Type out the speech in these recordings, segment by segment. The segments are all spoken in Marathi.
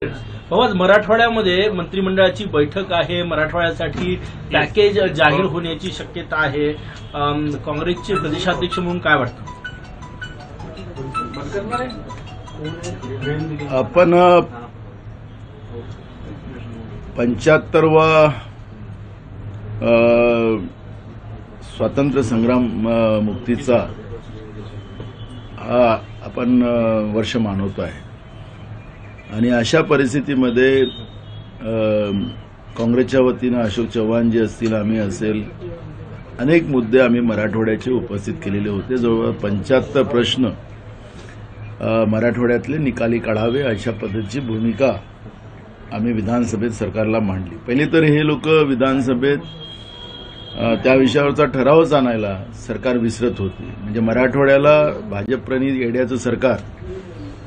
बाबा, मराठवाड्यामध्ये मंत्रिमंडळाची बैठक आहे. मराठवाड्यासाठी पॅकेज जाहीर होण्याची शक्यता आहे. काँग्रेसचे प्रदेशाध्यक्ष म्हणून काय वाटतं? आपण 75वा स्वातंत्र्य संग्राम मुक्तीचा आपण वर्ष मानवतो आहे आणि अशा परिस्थितीमध्ये काँग्रेसच्या वतीनं अशोक चव्हाण जे असतील, आम्ही असेल, अनेक मुद्दे आम्ही मराठवाड्याचे उपस्थित केलेले होते. जवळ 75 प्रश्न मराठवाड्यातले निकाली काढावे अशा पद्धतीची भूमिका आम्ही विधानसभेत सरकारला मांडली. पहिली तर हे लोक विधानसभेत त्या विषयावरचा ठरावच आणायला सरकार विसरत होती. म्हणजे मराठवाड्याला भाजप प्रणित येड्याचं सरकार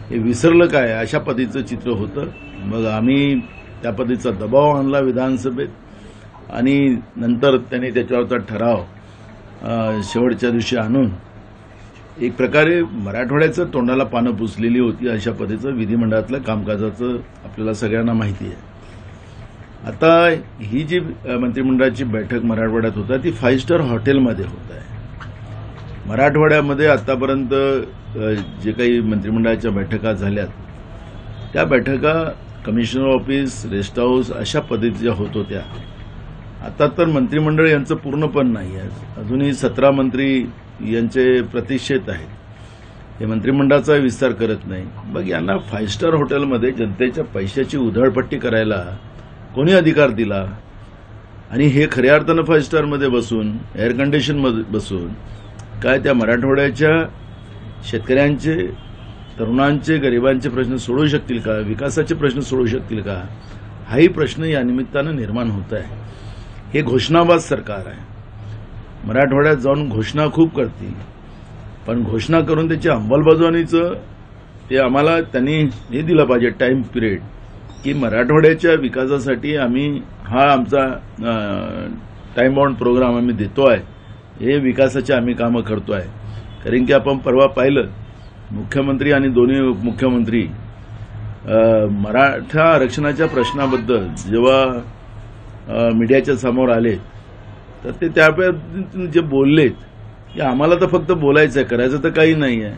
हे विसरलं काय अशा पद्धतीचं चित्र होतं. मग आम्ही त्या पद्धतीचा दबाव आणला विधानसभेत आणि नंतर त्यांनी त्याच्यावरचा ठराव शेवटच्या दिवशी आणून एक प्रकारे मराठवाड्याचं तोंडाला पानं पुसलेली होती. अशा पद्धतीचं विधिमंडळातल्या कामकाजाचं आपल्याला सगळ्यांना माहिती आहे. आता ही जी मंत्रिमंडळाची बैठक मराठवाड्यात होत आहे ती 5 स्टार हॉटेलमध्ये होत आहे. मराठवाड्यामध्ये आतापर्यंत जे काही मंत्रिमंडळाच्या बैठका झाल्यात त्या बैठका कमिशनर ऑफिस, रेस्ट हाऊस अशा पद्धतीच्या होत होत्या. आता तर मंत्रिमंडळ यांचं पूर्ण पण नाही आहे. अजूनही 17 मंत्री यांचे प्रतिष्ठेत आहेत. हे मंत्रिमंडळाचा विस्तार करत नाही. मग यांना 5 स्टार हॉटेलमध्ये जनतेच्या पैशाची उधळपट्टी करायला कोणी अधिकार दिला? आणि हे खऱ्या अर्थानं 5 स्टारमध्ये बसून, एअर कंडिशनमध्ये बसून काय त्या मराठवाड्याच्या शेतकऱ्यांचे, तरुणांचे, गरिबांचे प्रश्न सोडवू शकतील का? विकासाचे प्रश्न सोडवू शकतील का? हाही प्रश्न या निमित्तानं निर्माण होत आहे. हे घोषणाबाज सरकार आहे. मराठवाड्यात जाऊन घोषणा खूप करतील, पण घोषणा करून त्याची अंमलबजावणीचं ते आम्हाला त्यांनी हे दिलं पाहिजे टाइम पिरियड की मराठवाड्याच्या विकासासाठी आम्ही हा आमचा टाइम बाउंड प्रोग्राम आम्ही देतो आहे. हे विकासाचे आम्ही कामं करतो आहे. कारण की आपण परवा पाहिलं मुख्यमंत्री आणि दोन्ही उपमुख्यमंत्री मराठा आरक्षणाच्या प्रश्नाबद्दल जेव्हा मीडियाच्या समोर आले तर ते त्या पद्धतीने जे बोललेत की आम्हाला तर फक्त बोलायचं आहे, करायचं तर काही नाही आहे.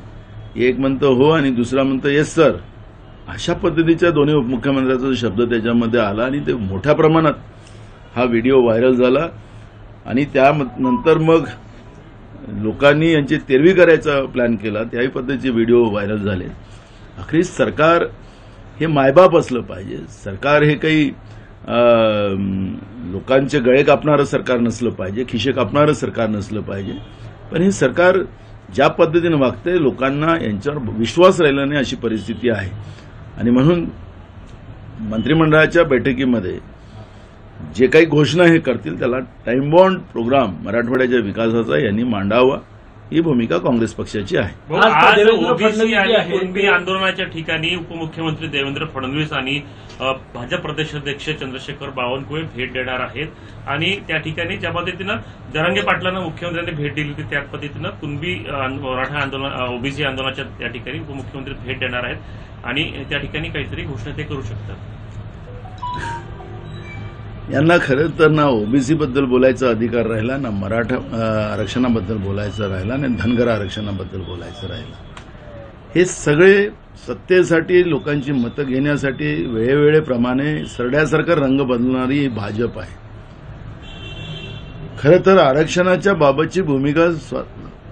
एक म्हणतं हो आणि दुसरा म्हणतं येस सर. अशा पद्धतीच्या दोन्ही उपमुख्यमंत्र्यांचा शब्द त्याच्यामध्ये आला आणि ते मोठ्या प्रमाणात हा व्हिडिओ व्हायरल झाला आणि त्यानंतर मग लोकांनी यांची तेरवी करायचा प्लॅन केला. त्याही पद्धतीचे व्हिडिओ व्हायरल झाले. अखेरीस सरकार हे मायबाप असलं पाहिजे. सरकार हे काही लोकांचे गळे कापणारं सरकार नसलं पाहिजे, खिशे कापणारं सरकार नसलं पाहिजे. पण हे सरकार ज्या पद्धतीनं वागते लोकांना यांच्यावर विश्वास राहिला नाही अशी परिस्थिती आहे. आणि म्हणून मंत्रिमंडळाच्या बैठकीमध्ये जे काही घोषणा हे करतील त्याला टाइम बाउंड प्रोग्राम मराठवाड्याच्या विकासाचा यांनी मांडावा ही भूमिका काँग्रेस पक्षाची आहे. आज ओबीसी आणि कुणबी आंदोलनाच्या ठिकाणी उपमुख्यमंत्री देवेंद्र फडणवीस आणि भाजप प्रदेशाध्यक्ष चंद्रशेखर बावनकुळे भेट देणार आहेत आणि त्या ठिकाणी ज्या पद्धतीनं जरांगे पाटलांना मुख्यमंत्र्यांनी भेट दिली होती त्या पद्धतीनं कुणबी मराठा आंदोलन, ओबीसी आंदोलनाच्या त्या ठिकाणी उपमुख्यमंत्री भेट देणार आहेत आणि त्या ठिकाणी काहीतरी घोषणा ते करू शकतात. यांना खरं तर ना ओबीसी बद्दल बोलायचा अधिकार राहिला, ना मराठा आरक्षणाबद्दल बोलायचं राहिला, ना धनगर आरक्षणाबद्दल बोलायचं राहिलं. हे सगळे सत्तेसाठी, लोकांची मतं घेण्यासाठी वेळेवेळेप्रमाणे सरड्यासारखा रंग बदलणारी भाजप आहे. खरं तर आरक्षणाच्या बाबतची भूमिका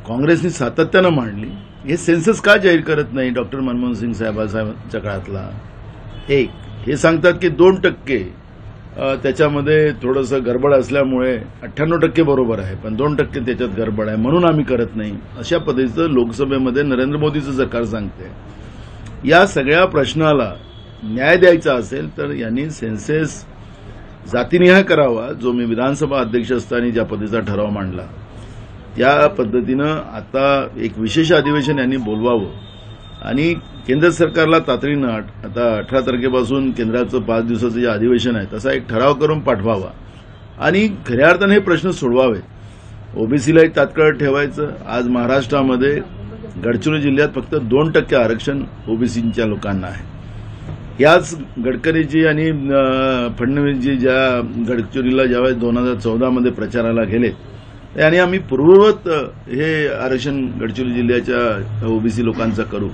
काँग्रेसने सातत्यानं मांडली. हे सेन्सस का जाहीर करत नाही डॉक्टर मनमोहन सिंग साहेबांच्या काळातला? एक हे सांगतात की 2% त्याच्यामध्ये थोडंसं गडबड असल्यामुळे 98% बरोबर आहे, पण 2% त्याच्यात गडबड आहे म्हणून आम्ही करत नाही अशा पद्धतीचं लोकसभेमध्ये नरेंद्र मोदीचं सरकार सांगते. या सगळ्या प्रश्नाला न्याय द्यायचा असेल तर यांनी सेन्सेस जातीनिहाय करावा, जो मी विधानसभा अध्यक्ष असताना ज्या पद्धतीचा ठराव मांडला त्या पद्धतीनं आता एक विशेष अधिवेशन यांनी बोलवावं आणि केंद्र सरकारला तातडीनं आता 18 तारखेपासून केंद्राचं 5 दिवसाचं जे अधिवेशन आहे तसा एक ठराव करून पाठवावा आणि खऱ्या अर्थाने हे प्रश्न सोडवावेत. ओबीसीलाही तात्काळ ठेवायचं. आज महाराष्ट्रामध्ये गडचिरोली जिल्ह्यात फक्त 2% आरक्षण ओबीसीच्या लोकांना आहे. याच गडकरीजी आणि फडणवीसजी ज्या गडचिरोलीला ज्यावेळेस 2014 मध्ये प्रचाराला गेले आणि आम्ही पूर्ववत हे आरक्षण गडचिरोली जिल्ह्याच्या ओबीसी लोकांचं करू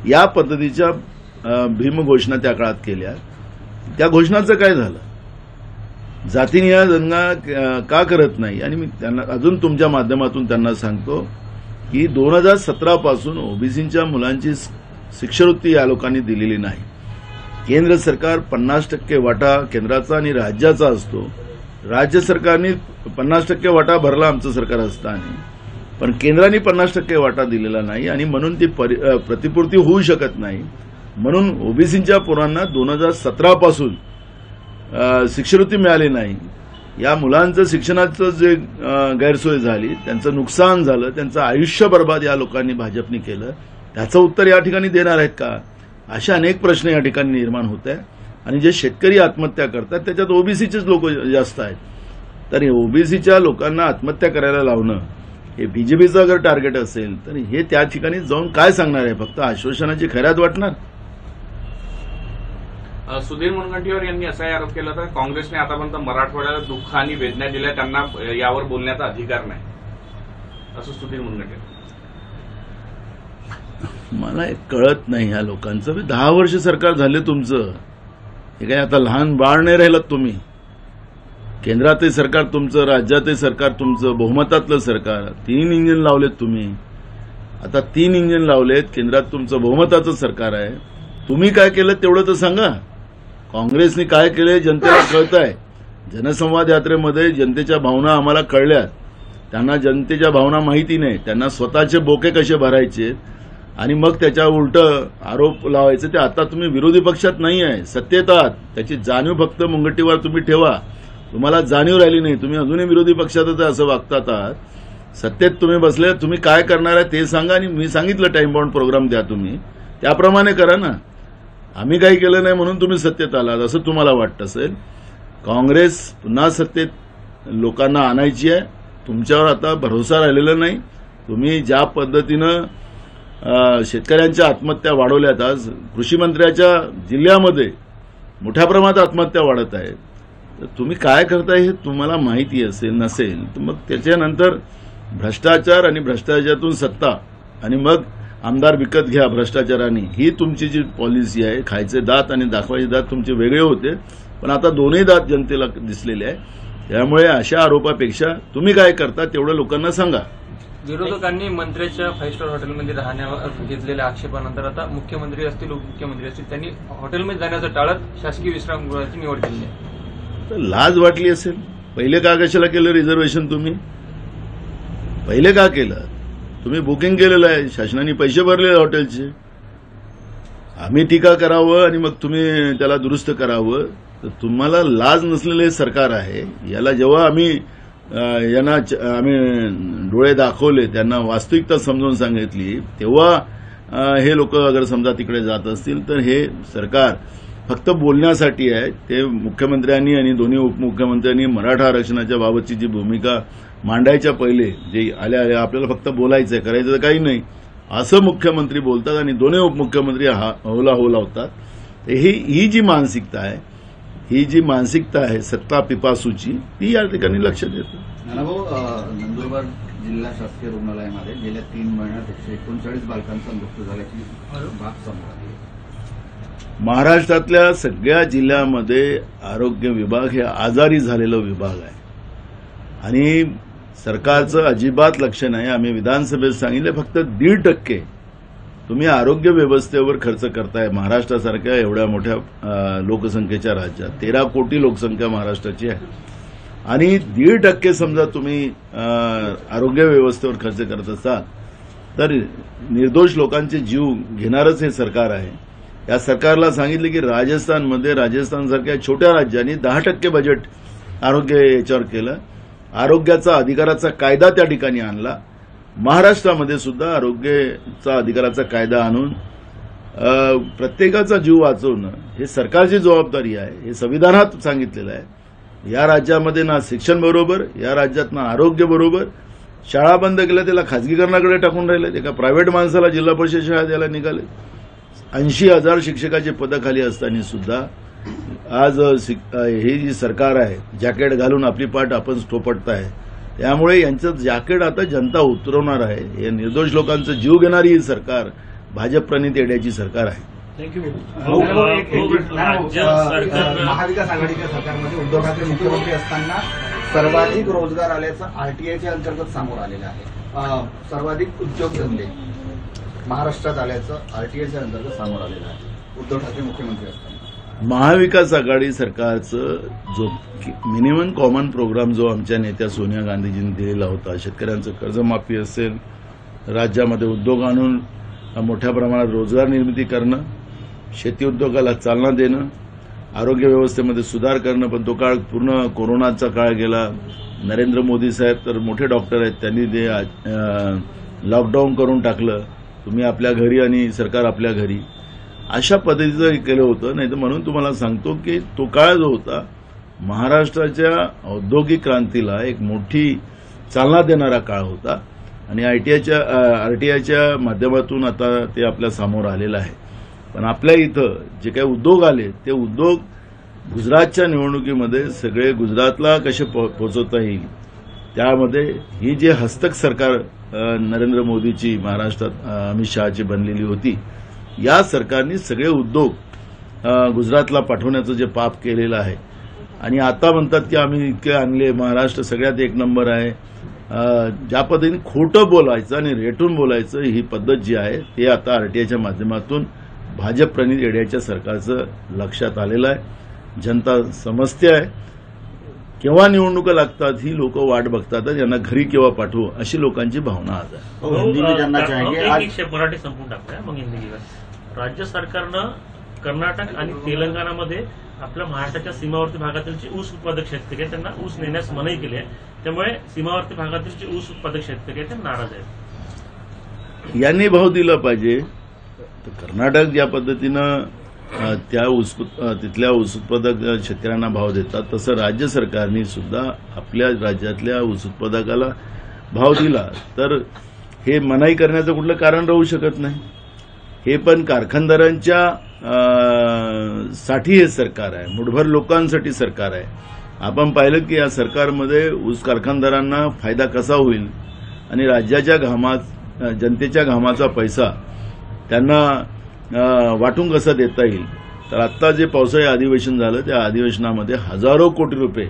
या पद्धतीच्या भीमघोषणा त्या काळात केल्या. त्या घोषणाचं काय झालं? जातीनिहाय दंगा का करत नाही? आणि मी त्यांना अजून तुमच्या माध्यमातून त्यांना सांगतो की 2017 पासून ओबीसीच्या मुलांची शिष्यवृत्ती या लोकांनी दिलेली नाही. केंद्र सरकार 50% वाटा केंद्राचा आणि राज्याचा असतो. राज्य सरकारने 50% वाटा भरला आमचं सरकार असताना, पण केंद्राने 50% वाटा दिलेला नाही आणि म्हणून ती प्रतिपूर्ती होऊ शकत नाही. म्हणून ओबीसीच्या पोरांना 2017 पासून शिष्यवृत्ती मिळाली नाही. या मुलांचं शिक्षणाचं जे गैरसोय झाली, त्यांचं नुकसान झालं, त्यांचं आयुष्य बर्बाद या लोकांनी भाजपने केलं. त्याचं उत्तर या ठिकाणी देणार आहेत का? अशा अनेक प्रश्न या ठिकाणी निर्माण होत आहे. आणि जे शेतकरी आत्महत्या करतात त्याच्यात ओबीसीचेच लोक जास्त आहेत. तर ओबीसीच्या लोकांना आत्महत्या करायला लावणं हे बीजेपीचं अगर टार्गेट असेल तर हे त्या ठिकाणी जाऊन काय सांगणार आहे? फक्त आश्वासनाची खैरात वाटणार? सुधीर मुनगंटीवार यांनी असाही आरोप केला होता काँग्रेसने आतापर्यंत मराठवाड्याला दुःख आणि वेदना दिल्या, त्यांना यावर बोलण्याचा अधिकार नाही, असं सुधीर मुनगंटीवार. मला एक कळत नाही ह्या लोकांचं. 10 वर्ष सरकार झाले तुमचं. हे काय आता लहान बाळ नाही राहिलात तुम्ही. केंद्रातही सरकार तुमचं, राज्यातही सरकार तुमचं, बहुमतातलं सरकार. 3 इंजिन लावलेत तुम्ही. आता 3 इंजिन लावलेत. केंद्रात तुमचं बहुमताचं सरकार आहे. तुम्ही काय केलं तेवढं तर सांगा. काँग्रेसने काय केलंय जनतेला कळत आहे. जनसंवाद यात्रेमध्ये जनतेच्या भावना आम्हाला कळल्यात. त्यांना जनतेच्या भावना माहिती नाही. त्यांना स्वतःचे बोके कसे भरायचे आणि मग त्याच्यावर उलटं आरोप लावायचे. ते आता तुम्ही विरोधी पक्षात नाही आहे, सत्तेत आहात. त्याची जाणीव फक्त मुनगंटीवार तुम्ही ठेवा. तुम्हाला जाणीव राहिली नाही. तुम्ही अजूनही विरोधी पक्षातच असं वागतात आहात. सत्तेत तुम्ही बसले, तुम्ही काय करणार आहे ते सांगा. आणि मी सांगितलं टाइम बाउंड प्रोग्राम द्या, तुम्ही त्याप्रमाणे करा ना. आम्ही काही केलं नाही म्हणून तुम्ही सत्तेत आलात असं तुम्हाला वाटत असेल. काँग्रेस पुन्हा सत्तेत लोकांना आणायची आहे. तुमच्यावर आता भरोसा राहिलेला नाही. तुम्ही ज्या पद्धतीनं शेतकऱ्यांच्या आत्महत्या वाढवल्यात, आज कृषी मंत्र्याच्या जिल्ह्यामध्ये मोठ्या प्रमाणात आत्महत्या वाढत आहेत. तर तुम्ही काय करताय हे तुम्हाला माहिती असेल नसेल तर मग त्याच्यानंतर भ्रष्टाचार आणि भ्रष्टाचारातून सत्ता आणि मग आमदार विकत घ्या भ्रष्टाचाराने, ही तुमची जी पॉलिसी आहे. खायचे दात आणि दाखवायचे दात तुमचे वेगळे होते, पण आता दोन्ही दात जनतेला दिसलेले आहे. त्यामुळे अशा आरोपापेक्षा तुम्ही काय करता तेवढं लोकांना सांगा. विरोधकांनी मंत्र्याच्या 5 स्टार हॉटेलमध्ये राहण्यावर घेतलेल्या आक्षेपानंतर आता मुख्यमंत्री असतील उपमुख्यमंत्री असतील त्यांनी हॉटेलमध्ये जाण्याचं टाळत शासकीय विश्रामगृहाची निवड केली आहे. तर लाज वाटली असेल. पहिले का कशाला केलं रिझर्वेशन? तुम्ही पहिले का केलं? तुम्ही बुकिंग केलेलं आहे, शासनाने पैसे भरलेले हॉटेलचे. आम्ही टीका करावं आणि मग तुम्ही त्याला दुरुस्त करावं. तर तुम्हाला लाज नसलेले सरकार आहे. याला जेव्हा आम्ही डोळे दाखवले, त्यांना वास्तविकता समजून सांगितली, तेव्हा हे लोक अगर समजा तिकडे जात असतील तर हे सरकार फक्त बोलण्यासाठी आहे. ते मुख्यमंत्र्यांनी आणि दोन्ही उपमुख्यमंत्र्यांनी मराठा आरक्षणाच्या बाबतची जी भूमिका मांडायच्या पहिले जे आल्या आपल्याला फक्त बोलायचंय, करायचं काही नाही असं मुख्यमंत्री बोलतात आणि दोन्ही उपमुख्यमंत्री होला लावतात. ही जी मानसिकता आहे, ही जी मानसिकता आहे सत्ता पिपासूची, ती या ठिकाणी लक्षात येते. नानाभाऊ, नंदुरबार जिल्हा शासकीय रुग्णालयामध्ये गेल्या 3 महिन्यात 139 बालकांचा मृत्यू झाल्याची बाब समोर आली. महाराष्ट्रातल्या सगळ्या जिल्ह्यामध्ये आरोग्य विभाग हे आजारी झालेला विभाग आहे आणि सरकारचं अजिबात लक्ष नाही. आम्ही विधानसभेत सांगितले फक्त 1.5% तुम्ही आरोग्य व्यवस्थेवर खर्च करताय. महाराष्ट्रासारख्या एवढ्या मोठ्या लोकसंख्येच्या राज्यात 13 कोटी लोकसंख्या महाराष्ट्राची आहे आणि 1.5% समजा तुम्ही आरोग्य व्यवस्थेवर खर्च करत असाल तर निर्दोष लोकांचे जीव घेणारच हे सरकार आहे. या सरकारला सांगितले की राजस्थानसारख्या छोट्या राज्यांनी 10% बजेट आरोग्य याच्यावर केलं. आरोग्याचा अधिकाराचा कायदा त्या ठिकाणी आणला. महाराष्ट्रामध्ये सुद्धा आरोग्याचा अधिकाराचा कायदा आणून प्रत्येकाचा जीव वाचवणं हे सरकारची जबाबदारी आहे. हे संविधानात सांगितलेलं आहे. या राज्यामध्ये ना शिक्षण बरोबर, या राज्यात ना आरोग्य बरोबर. शाळा बंद केल्या, त्याला खाजगीकरणाकडे टाकून राहिले. एका प्रायव्हेट माणसाला जिल्हा परिषद शाळा द्यायला निघाले. 80,000 शिक्षकाची पदं खाली असताना सुद्धा आज ही जी सरकार आहे जॅकेट घालून आपली पाठ आपण थोपटत आहे. त्यामुळे यांचं जॅकेट आता जनता उतरवणार आहे. हे निर्दोष लोकांचा जीव घेणारी ही सरकार भाजप प्रणित येण्याची सरकार आहे. थँक्यू. महाविकास आघाडीच्या सरकारमध्ये उद्धव ठाकरे मुख्यमंत्री असताना सर्वाधिक रोजगार आल्याचं आरटीआयच्या अंतर्गत समोर आलेलं आहे. सर्वाधिक उद्योगधंदे महाराष्ट्रात आल्याचं आरटीआयच्या अंतर्गत समोर आलेलं आहे उद्धव ठाकरे मुख्यमंत्री असताना. महाविकास आघाडी सरकारचं जो मिनिमम कॉमन प्रोग्राम जो आमच्या नेत्या सोनिया गांधीजींनी दिलेला होता, शेतकऱ्यांचं कर्जमाफी असेल, राज्यामध्ये उद्योग आणून मोठ्या प्रमाणात रोजगार निर्मिती करणं, शेती उद्योगाला चालना देणं, आरोग्य व्यवस्थेमध्ये सुधार करणं, पण तो काळ पूर्ण कोरोनाचा काळ गेला. नरेंद्र मोदी साहेब तर मोठे डॉक्टर आहेत, त्यांनी ते लॉकडाऊन करून टाकलं. तुम्ही आपल्या घरी आणि सरकार आपल्या घरी, अशा पद्धतीचं केलं होतं. नाही तर म्हणून तुम्हाला सांगतो की तो काळ जो होता महाराष्ट्राच्या औद्योगिक क्रांतीला एक मोठी चालना देणारा काळ होता आणि आरटीआयच्या माध्यमातून आता ते आपल्या समोर आलेलं आहे. पण आपल्या इथं जे काही उद्योग आले ते उद्योग गुजरातच्या निवडणुकीमध्ये सगळे गुजरातला कसे पोहोचवता येईल, त्यामध्ये ही जी हस्तक सरकार नरेंद्र मोदीची महाराष्ट्रात अमित शहाची बनलेली होती, या सरकारने सगळे उद्योग गुजरातला पाठवण्याचं जे पाप केलेलं आहे. आणि आता म्हणतात की आम्ही इतके आणले, महाराष्ट्र सगळ्यात एक नंबर आहे. ज्या पद्धतीने खोटं बोलायचं आणि रेटून बोलायचं ही पद्धत जी आहे ते आता आरटीआयच्या माध्यमातून भाजप प्रणित येड्याच्या सरकारचं लक्षात आलेलं आहे. जनता समजते आहे. केव्हा निवडणुका लागतात ही लोक वाट बघतात, यांना घरी केव्हा पाठवू अशी लोकांची भावना आज आहे. हिंदी में जानना चाहेंगे आज मराठी संपून टाकूया मग हिंदी घेऊया. राज्य सरकारनं कर्नाटक आणि तेलंगणामध्ये आपल्या महाराष्ट्राच्या सीमावर्ती भागातील जे ऊस उत्पादक शेतकरी आहेत त्यांना ऊस नेण्यास मनाई केली आहे. त्यामुळे सीमावर्ती भागातील जे ऊस उत्पादक शेतकरी आहेत ते नाराज आहेत. यांनी भाव दिला पाहिजे. तर कर्नाटक ज्या पद्धतीनं तिथल्या ऊस उत्पादक शेतकऱ्यांना भाव देतात, तसं राज्य सरकारने सुद्धा आपल्या राज्यातल्या ऊस उत्पादकाला भाव दिला तर हे मनाई करण्याचं कुठलं कारण राहू शकत नाही. हे पण कारखानदारांच्या साठी हे सरकार आहे, मुठभर लोकांसाठी सरकार आहे. आपण पाहिलं की या सरकारमध्ये ऊस कारखानदारांना फायदा कसा होईल आणि राज्याच्या जनतेच्या घामाचा पैसा त्यांना वाटून कसा देता येईल. तर आत्ता जे पावसाळी अधिवेशन झालं त्या अधिवेशनामध्ये हजारो कोटी रुपये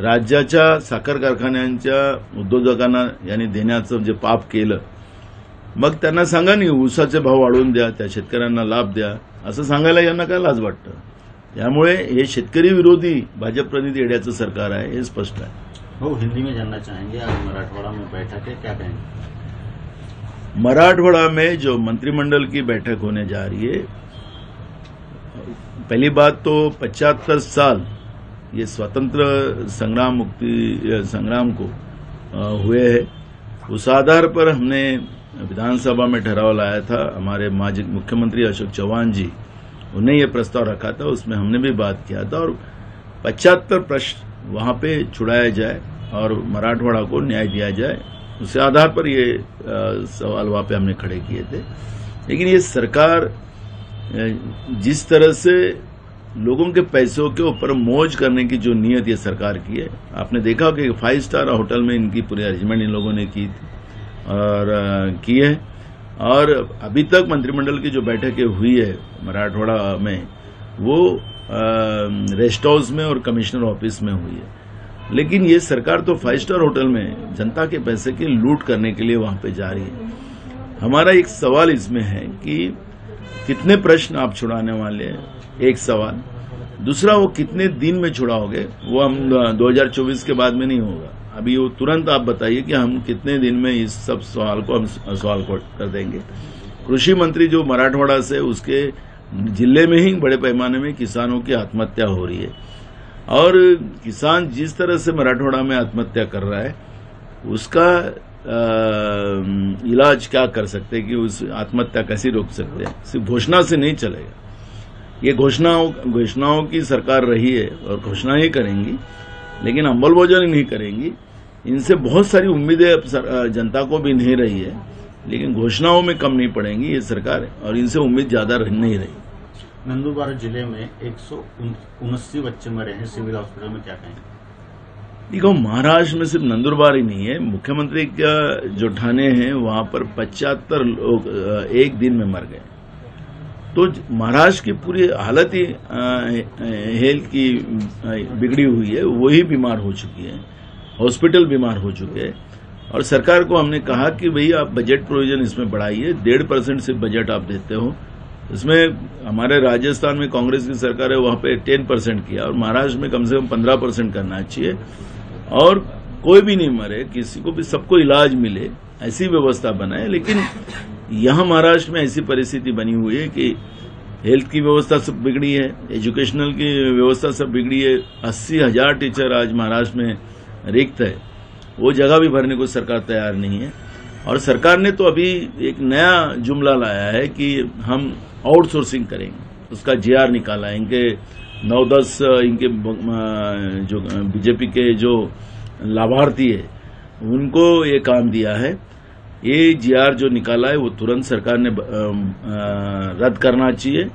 राज्याच्या साखर कारखान्यांच्या उद्योजकांना यांनी देण्याचं जे पाप केलं, मग त्यांना सांगा नाही ऊसाचे भाव वाढवून द्या, त्या शेतकऱ्यांना लाभ द्या, असं सांगायला यांना काय लाज वाटतं. त्यामुळे हे शेतकरी विरोधी भाजप प्रणित येड्याचं सरकार आहे हे स्पष्ट आहे. वो हिंदी में जानना चाहेंगे आज मराठवाड़ा में बैठक है, क्या कहेंगे? मराठवाड़ा में जो मंत्रिमंडल की बैठक होने जा रही है, पहली बात तो 75 साल ये स्वतंत्र संग्राम को हुए हैं. उस आधार पर हमने विधानसभा में ठहराव लाया था. हमारे माजी मुख्यमंत्री अशोक चौहान जी उन्हें ये प्रस्ताव रखा था, उसमें हमने भी बात किया था और 75 प्रश्न वहां पे छुड़ाया जाए और मराठवाड़ा को न्याय दिया जाए. उसी आधार पर ये सवाल वहां पे हमने खड़े किए थे. लेकिन ये सरकार जिस तरह से लोगों के पैसों के ऊपर मौज करने की जो नीयत ये सरकार की है, आपने देखा कि 5 स्टार होटल में इनकी पूरी अरेंजमेंट इन लोगों ने की है. और अभी तक मंत्रिमंडल की जो बैठकें हुई है मराठवाड़ा में वो रेस्ट हाउस में और कमिश्नर ऑफिस में हुई है. लेकिन ये सरकार तो 5 स्टार होटल में जनता के पैसे की लूट करने के लिए वहां पे जा रही है. हमारा एक सवाल इसमें है कि कितने प्रश्न आप छुड़ाने वाले हैं, एक सवाल. दूसरा, वो कितने दिन में छुड़ाओगे, वो हम 2024 के बाद में नहीं होगा. अभी वो तुरंत आप बताइए कि हम कितने दिन में इस सब सवाल को हम सवाल कर देंगे. कृषि मंत्री जो मराठवाड़ा से, उसके जिले में ही बड़े पैमाने में किसानों की आत्महत्या हो रही है. और किसान जिस तरह से मराठवाड़ा में आत्महत्या कर रहा है उसका इलाज क्या कर सकते हैं कि उस आत्महत्या कैसे रोक सकते हैं. सिर्फ घोषणा से नहीं चलेगा. ये घोषणाओं की सरकार रही है और घोषणा ही करेंगी, लेकिन अंमलबजावनी नहीं करेंगी. इनसे बहुत सारी उम्मीदें जनता को भी नहीं रही है. लेकिन घोषणाओं में कम नहीं पड़ेंगी ये सरकार, और इनसे उम्मीद ज्यादा नहीं रही। नंदुरबार जिले में 179 बच्चे मरे हैं, सिविल हॉस्पिटल में क्या कहेंगे? देखो, महाराष्ट्र में सिर्फ नंदुरबार ही नहीं है, मुख्यमंत्री का जो ठाणे है वहां पर 75 लोग एक दिन में मर गए। तो महाराष्ट्र की पूरी हालत ही हेल्थ की बिगड़ी हुई है, वही बीमार हो चुकी है, हॉस्पिटल बीमार हो चुके हैं। और सरकार को हमने कहा कि भई आप बजट प्रोविजन इसमें बढ़ाइए, 1.5% से बजट आप देते हो। इसमें हमारे राजस्थान में कांग्रेस की सरकार है, वहां पे 10% किया, और महाराष्ट्र में कम से कम 15% करना चाहिए, और कोई भी नहीं मरे, किसी को भी, सबको इलाज मिले, ऐसी व्यवस्था बनाए। लेकिन यहां महाराष्ट्र में ऐसी परिस्थिति बनी हुई है कि हेल्थ की व्यवस्था सब बिगड़ी है, एजुकेशनल की व्यवस्था सब बिगड़ी है। 80,000 टीचर आज महाराष्ट्र में रिक्त है, वो जगह भी भरने को सरकार तैयार नहीं है। और सरकार ने तो अभी एक नया जुमला लाया है कि हम आउटसोर्सिंग करेंगे, उसका जीआर निकाला है। इनके 9-10 इनके जो बीजेपी के जो लाभार्थी है उनको ये काम दिया है। ये जीआर जो निकाला है वो तुरंत सरकार ने रद्द करना चाहिए,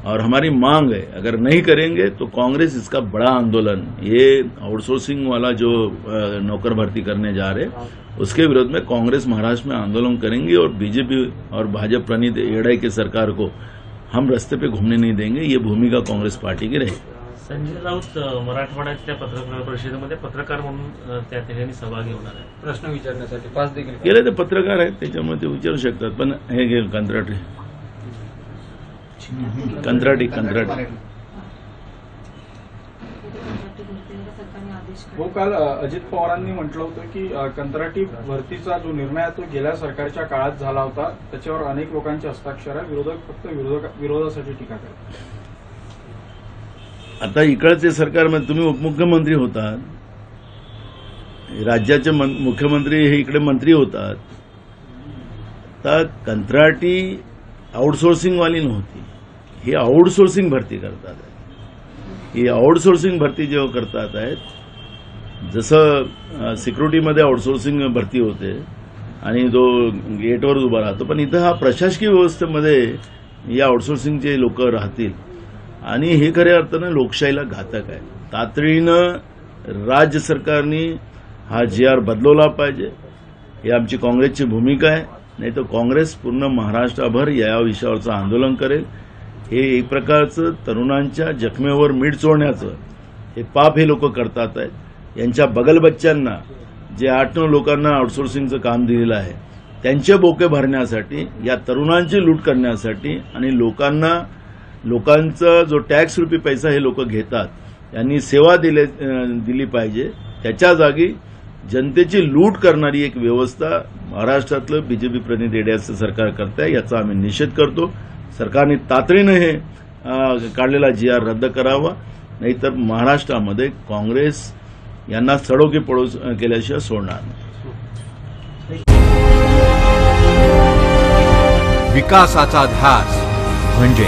और हमारी मांग है, अगर नहीं करेंगे तो कांग्रेस इसका बड़ा आंदोलन, ये आउटसोर्सिंग वाला जो नौकर भर्ती करने जा रहे उसके विरोध में कांग्रेस महाराष्ट्र में आंदोलन करेंगी, और बीजेपी और भाजपा प्रणीत येडाई की सरकार को हम रस्ते पे घूमने नहीं देंगे। ये भूमिका कांग्रेस पार्टी की रहेगी। संजय राऊत मराठवाड्यातल्या पत्रकार परिषदेमध्ये पत्रकार म्हणून त्या ठिकाणी सहभागी होणार आहे, प्रश्न विचारण्यासाठी पास देखील गेले ते पत्रकार आहेत, त्याच्यामुळे ते विचारू शकतात, पण हे घे कंत्राटी हो, काल अजित पवारांनी म्हटलं होतं की कंत्राटी भरतीचा जो निर्णय आहे तो गेल्या सरकारच्या काळात झाला होता, त्याच्यावर अनेक लोकांचे हस्ताक्षर आहे, विरोधक फक्त विरोधासाठी टीका करतात। आता इकडचे सरकारमध्ये तुम्ही उपमुख्यमंत्री होतात, राज्याचे मुख्यमंत्री हे इकडे मंत्री होतात, तर कंत्राटी आउटसोर्सिंग वाली नव्हती, हे आउटसोर्सिंग भरती करतात आहेत। ही आउटसोर्सिंग भरती जेव्हा करतात आहेत, जसं सिक्युरिटीमध्ये आउटसोर्सिंग भरती होते आणि तो गेटवर उभा राहतो, पण इथं हा प्रशासकीय व्यवस्थेमध्ये या आउटसोर्सिंगचे लोक राहतील, आणि हे खऱ्या अर्थानं लोकशाहीला घातक आहे। तातडीनं राज्य सरकारने हा जीआर बदलवला पाहिजे, ही आमची काँग्रेसची भूमिका आहे। नाही तर काँग्रेस पूर्ण महाराष्ट्रभर या विषयावरचं आंदोलन करेल। हे एक प्रकारचं तरुणांच्या जखमेवर मीठ चोळण्याचं हे पाप हे लोक करतात आहेत। यांच्या बगलबच्च्यांना जे 8-9 लोकांना आउटसोर्सिंगचं काम दिलेलं आहे त्यांचे बोके भरण्यासाठी, या तरुणांची लूट करण्यासाठी, आणि लोकांचा जो टॅक्स रुपी पैसा हे लोक घेतात, यांनी सेवा दिली पाहिजे। त्याच्या जागी जनतेची लूट करणारी एक व्यवस्था महाराष्ट्रातलं बीजेपी प्रणित येड्याचं सरकार करत आहे, याचा आम्ही निषेध करतो। सरकारने तातडीनं हे काढलेला जीआर रद्द करावा, नाहीतर महाराष्ट्रामध्ये काँग्रेस यांना सडोकी पळू केल्याशिवाय सोडणार नाही। विकासाचा ध्यास म्हणजे